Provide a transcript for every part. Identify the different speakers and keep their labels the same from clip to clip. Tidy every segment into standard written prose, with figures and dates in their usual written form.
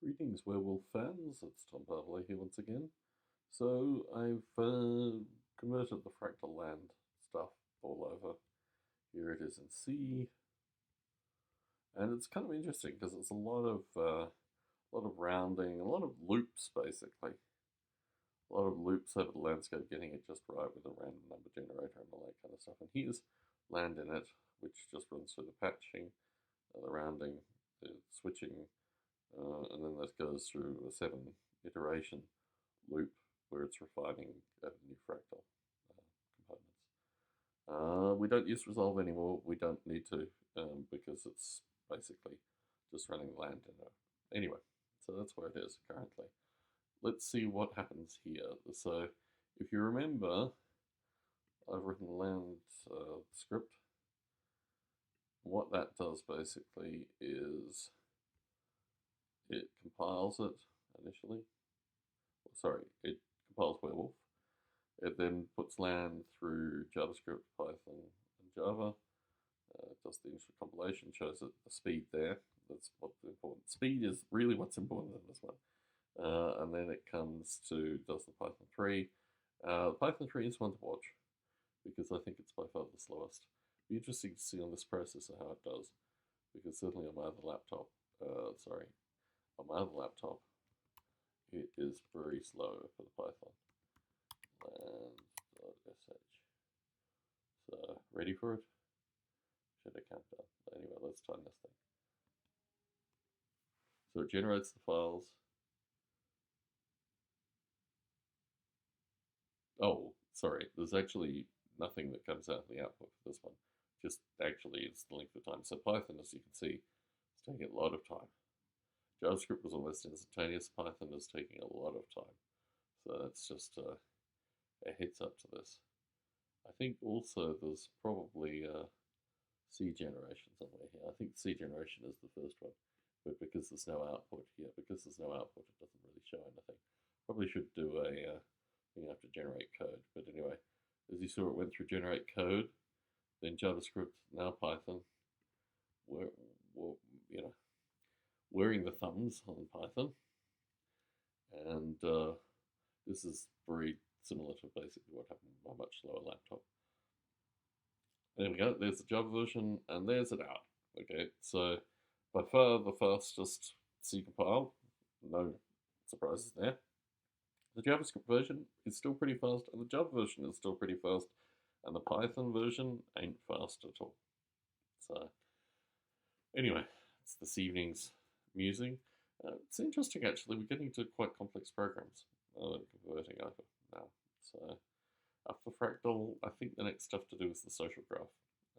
Speaker 1: Greetings, WereWolf fans. It's Tom Bartley here once again. So I've converted the fractal land stuff all over. Here it is in C, and it's kind of interesting because it's a lot of rounding, a lot of loops basically, a lot of loops over the landscape, getting it just right with a random number generator and all that kind of stuff. And here's land in it, which just runs through the patching, the rounding, the switching. And then that goes through a 7-iteration loop where it's refining new fractal components. We don't use resolve anymore. We don't need to because it's basically just running land in it. Anyway, so that's where it is currently. Let's see what happens here. So if you remember, I've written land script. What that does basically is it compiles it initially. Sorry, it compiles WereWolf. It then puts land through JavaScript, Python, and Java. Does the initial compilation, shows it the speed there. That's what's important. Speed is really what's important in this one. And then it comes to does the Python 3. The Python 3 is one to watch because I think it's by far the slowest. Be interesting to see on this processor how it does, because certainly on my other laptop, on my other laptop, it is very slow for the Python. Land.sh. So, ready for it? Should I count down? Anyway, let's try this thing. So it generates the files. Oh, sorry, there's actually nothing that comes out in the output for this one. Just actually it's the length of time. So Python, as you can see, is taking a lot of time. JavaScript was almost instantaneous. Python is taking a lot of time. So that's just a heads up to this. I think also there's probably C generation somewhere here. I think C generation is the first one. But because there's no output here, it doesn't really show anything. Probably should do a thing after generate code. But anyway, as you saw, it went through generate code, then JavaScript, now Python. Wearing the thumbs on Python, and this is very similar to basically what happened on a much slower laptop. There we go, there's the Java version, and there's it out. Okay, so by far the fastest C compile, no surprises there. The JavaScript version is still pretty fast, and the Java version is still pretty fast, and the Python version ain't fast at all. So anyway, it's this evening's musing. It's interesting actually, we're getting to quite complex programs converting over now. So after Fractal, I think the next stuff to do is the social graph,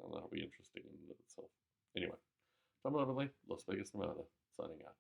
Speaker 1: and that'll be interesting in itself. Anyway, Tom Everly, Las Vegas, Nevada, signing out.